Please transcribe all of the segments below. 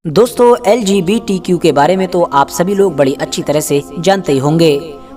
दोस्तों LGBTQ के बारे में तो आप सभी लोग बड़ी अच्छी तरह से जानते ही होंगे।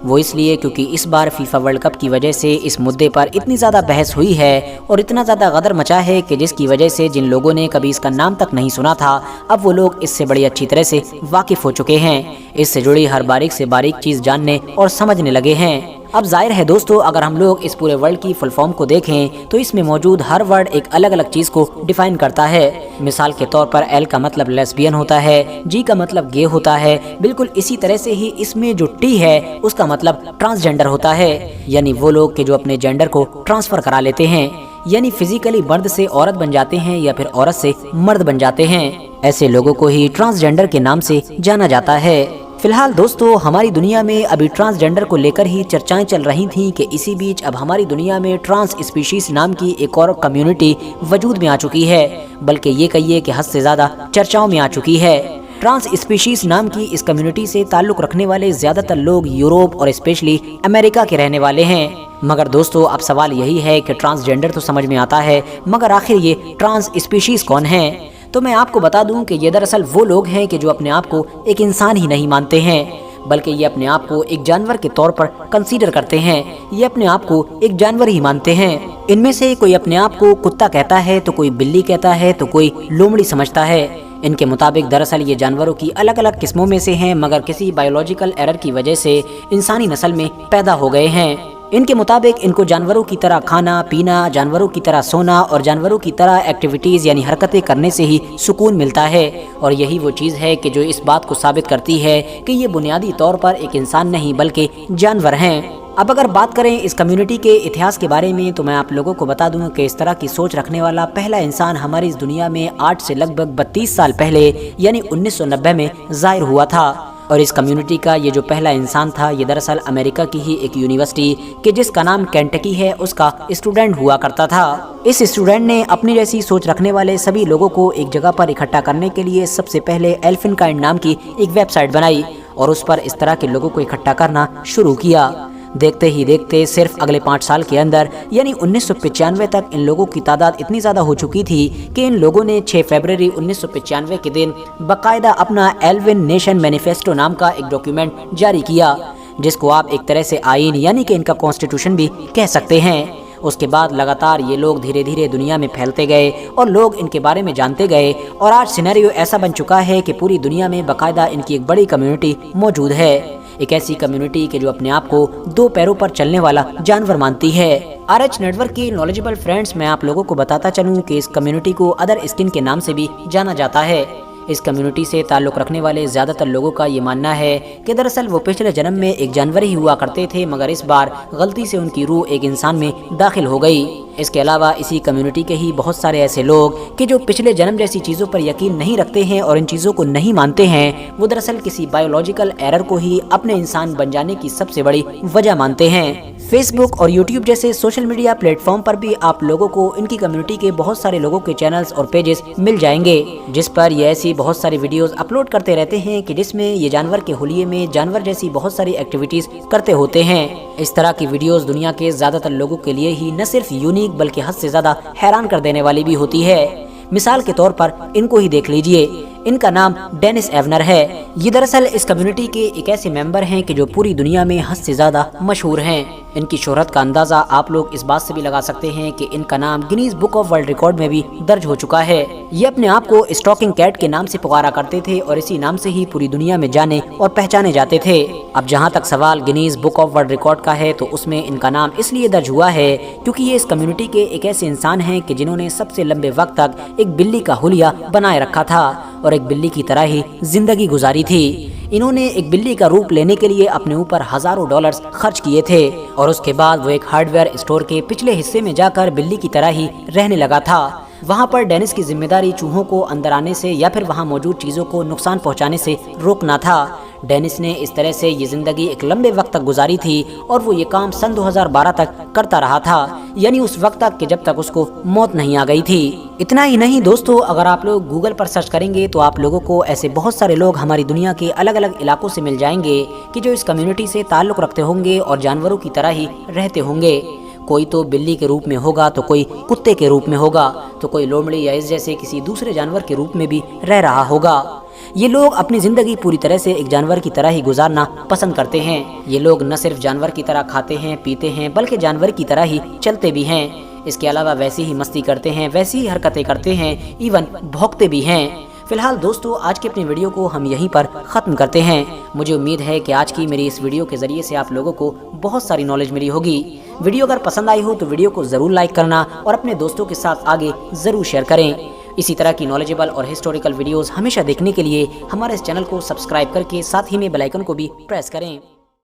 वो इसलिए क्योंकि इस बार फीफा वर्ल्ड कप की वजह से इस मुद्दे पर इतनी ज़्यादा बहस हुई है और इतना ज़्यादा गदर मचा है कि जिसकी वजह से जिन लोगों ने कभी इसका नाम तक नहीं सुना था, अब वो लोग इससे बड़ी अच्छी तरह से वाकिफ़ हो चुके हैं। इससे जुड़ी हर बारीक से बारीक चीज़ जानने और समझने लगे हैं। अब जाहिर है दोस्तों, अगर हम लोग इस पूरे वर्ल्ड की फुल फॉर्म को देखें तो इसमें मौजूद हर वर्ड एक अलग अलग चीज़ को डिफाइन करता है। मिसाल के तौर पर L का मतलब लेस्बियन होता है, G का मतलब गे होता है। बिल्कुल इसी तरह से ही इसमें जो T है उसका मतलब ट्रांसजेंडर होता है, यानी वो लोग के जो अपने जेंडर को ट्रांसफर करा लेते हैं, यानी फिजिकली मर्द से औरत बन जाते हैं या फिर औरत से मर्द बन जाते हैं। ऐसे लोगों को ही ट्रांसजेंडर के नाम से जाना जाता है। फिलहाल दोस्तों, हमारी दुनिया में अभी ट्रांसजेंडर को लेकर ही चर्चाएं चल रही थीं कि इसी बीच अब हमारी दुनिया में ट्रांस स्पीशीज नाम की एक और कम्युनिटी वजूद में आ चुकी है, बल्कि ये कहिए कि हद से ज़्यादा चर्चाओं में आ चुकी है। ट्रांस स्पीशीज नाम की इस कम्युनिटी से ताल्लुक़ रखने वाले ज़्यादातर लोग यूरोप और स्पेशली अमेरिका के रहने वाले हैं। मगर दोस्तों, अब सवाल यही है कि ट्रांसजेंडर तो समझ में आता है, मगर आखिर ये ट्रांस स्पीशीज कौन हैं? तो मैं आपको बता दूं कि ये दरअसल वो लोग हैं कि जो अपने आप को एक इंसान ही नहीं मानते हैं, बल्कि ये अपने आप को एक जानवर के तौर पर कंसीडर करते हैं। ये अपने आप को एक जानवर ही मानते हैं। इनमें से कोई अपने आप को कुत्ता कहता है, तो कोई बिल्ली कहता है, तो कोई लोमड़ी समझता है। इनके मुताबिक दरअसल ये जानवरों की अलग अलग किस्मों में से हैं, मगर किसी बायोलॉजिकल एरर की वजह से इंसानी नस्ल में पैदा हो गए हैं। इनके मुताबिक इनको जानवरों की तरह खाना पीना, जानवरों की तरह सोना और जानवरों की तरह एक्टिविटीज़ यानी हरकतें करने से ही सुकून मिलता है। और यही वो चीज़ है कि जो इस बात को साबित करती है कि ये बुनियादी तौर पर एक इंसान नहीं बल्कि जानवर हैं। अब अगर बात करें इस कम्युनिटी के इतिहास के बारे में, तो मैं आप लोगों को बता दूं कि इस तरह की सोच रखने वाला पहला इंसान हमारी इस दुनिया में 8 से लगभग 32 साल पहले यानी 1990 में ज़ाहिर हुआ था। और इस कम्युनिटी का ये जो पहला इंसान था, ये दरअसल अमेरिका की ही एक यूनिवर्सिटी के जिसका नाम केंटकी है उसका स्टूडेंट हुआ करता था। इस स्टूडेंट ने अपनी जैसी सोच रखने वाले सभी लोगों को एक जगह पर इकट्ठा करने के लिए सबसे पहले एल्फिनकाइंड नाम की एक वेबसाइट बनाई और उस पर इस तरह के लोगों को इकट्ठा करना शुरू किया। देखते ही देखते सिर्फ अगले 5 साल के अंदर यानी 1995 तक इन लोगों की तादाद इतनी ज़्यादा हो चुकी थी कि इन लोगों ने 6 फरवरी 1995 के दिन बाकायदा अपना एल्विन नेशन मैनिफेस्टो नाम का एक डॉक्यूमेंट जारी किया, जिसको आप एक तरह से आईन यानी कि इनका कॉन्स्टिट्यूशन भी कह सकते हैं। उसके बाद लगातार ये लोग धीरे धीरे दुनिया में फैलते गए और लोग इनके बारे में जानते गए और आज सिनेरियो ऐसा बन चुका है कि पूरी दुनिया में बाकायदा इनकी एक बड़ी कम्युनिटी मौजूद है। एक ऐसी कम्युनिटी के जो अपने आप को 2 पैरों पर चलने वाला जानवर मानती है। RH नेटवर्क की नॉलेजेबल फ्रेंड्स, मैं आप लोगों को बताता चलूं कि इस कम्युनिटी को अदर स्किन के नाम से भी जाना जाता है। इस कम्युनिटी से ताल्लुक़ रखने वाले ज़्यादातर लोगों का ये मानना है कि दरअसल वो पिछले जन्म में एक जानवर ही हुआ करते थे, मगर इस बार गलती से उनकी रूह एक इंसान में दाखिल हो गई। इसके अलावा इसी कम्युनिटी के ही बहुत सारे ऐसे लोग कि जो पिछले जन्म जैसी चीज़ों पर यकीन नहीं रखते हैं और इन चीज़ों को नहीं मानते हैं, वो दरअसल किसी बायोलॉजिकल एरर को ही अपने इंसान बन जाने की सबसे बड़ी वजह मानते हैं। फेसबुक और यूट्यूब जैसे सोशल मीडिया प्लेटफॉर्म पर भी आप लोगों को इनकी कम्युनिटी के बहुत सारे लोगों के चैनल्स और पेजेस मिल जाएंगे, जिस पर ये ऐसी बहुत सारी वीडियोस अपलोड करते रहते हैं कि जिसमें ये जानवर के हुलिये में जानवर जैसी बहुत सारी एक्टिविटीज़ करते होते हैं। इस तरह की वीडियोस दुनिया के ज़्यादातर लोगों के लिए ही न सिर्फ यूनिक बल्कि हद से ज़्यादा हैरान कर देने वाली भी होती है। मिसाल के तौर पर इनको ही देख लीजिए, इनका नाम डेनिस एवनर है। ये दरअसल इस कम्युनिटी के एक ऐसे मेंबर हैं कि जो पूरी दुनिया में हद से ज़्यादा मशहूर हैं। इनकी शोहरत का अंदाज़ा आप लोग इस बात से भी लगा सकते हैं कि इनका नाम Guinness book of world record में भी दर्ज हो चुका है। ये अपने आप को स्टॉकिंग कैट के नाम से पुकारा करते थे और इसी नाम से ही पूरी दुनिया में जाने और पहचाने जाते थे। अब जहाँ तक सवाल Guinness book of world record का है, तो उसमें इनका नाम इसलिए दर्ज हुआ है क्योंकि ये इस कम्युनिटी के एक ऐसे इंसान हैं कि जिन्होंने सबसे लंबे वक्त तक एक बिल्ली का हुलिया बनाए रखा था और एक बिल्ली की तरह ही जिंदगी गुजारी थी। इन्होंने एक बिल्ली का रूप लेने के लिए अपने ऊपर हजारों डॉलर्स खर्च किए थे और उसके बाद वो एक हार्डवेयर स्टोर के पिछले हिस्से में जाकर बिल्ली की तरह ही रहने लगा था। वहाँ पर डेनिस की जिम्मेदारी चूहों को अंदर आने से या फिर वहाँ मौजूद चीज़ों को नुकसान पहुँचाने से रोकना था। डेनिस ने इस तरह से ये जिंदगी एक लंबे वक्त तक गुजारी थी और वो ये काम सन 2012 तक करता रहा था, यानी उस वक्त तक कि जब तक उसको मौत नहीं आ गई थी। इतना ही नहीं दोस्तों, अगर आप लोग गूगल पर सर्च करेंगे तो आप लोगों को ऐसे बहुत सारे लोग हमारी दुनिया के अलग अलग इलाकों से मिल जाएंगे कि जो इस कम्युनिटी से ताल्लुक़ रखते होंगे और जानवरों की तरह ही रहते होंगे। कोई तो बिल्ली के रूप में होगा, तो कोई कुत्ते के रूप में होगा, तो कोई लोमड़ी या इस जैसे किसी दूसरे जानवर के रूप में भी रह रहा होगा। ये लोग अपनी ज़िंदगी पूरी तरह से एक जानवर की तरह ही गुजारना पसंद करते हैं। ये लोग न सिर्फ जानवर की तरह खाते हैं पीते हैं, बल्कि जानवर की तरह ही चलते भी हैं। इसके अलावा वैसी ही मस्ती करते हैं, वैसी ही हरकतें करते हैं, इवन भौंकते भी हैं। फिलहाल दोस्तों, आज के अपने वीडियो को हम यहीं पर ख़त्म करते हैं। मुझे उम्मीद है कि आज की मेरी इस वीडियो के ज़रिए से आप लोगों को बहुत सारी नॉलेज मिली होगी। वीडियो अगर पसंद आई हो तो वीडियो को ज़रूर लाइक करना और अपने दोस्तों के साथ आगे ज़रूर शेयर करें। इसी तरह की नॉलेजेबल और हिस्टोरिकल वीडियोस हमेशा देखने के लिए हमारे इस चैनल को सब्सक्राइब करके साथ ही में बेल आइकन को भी प्रेस करें।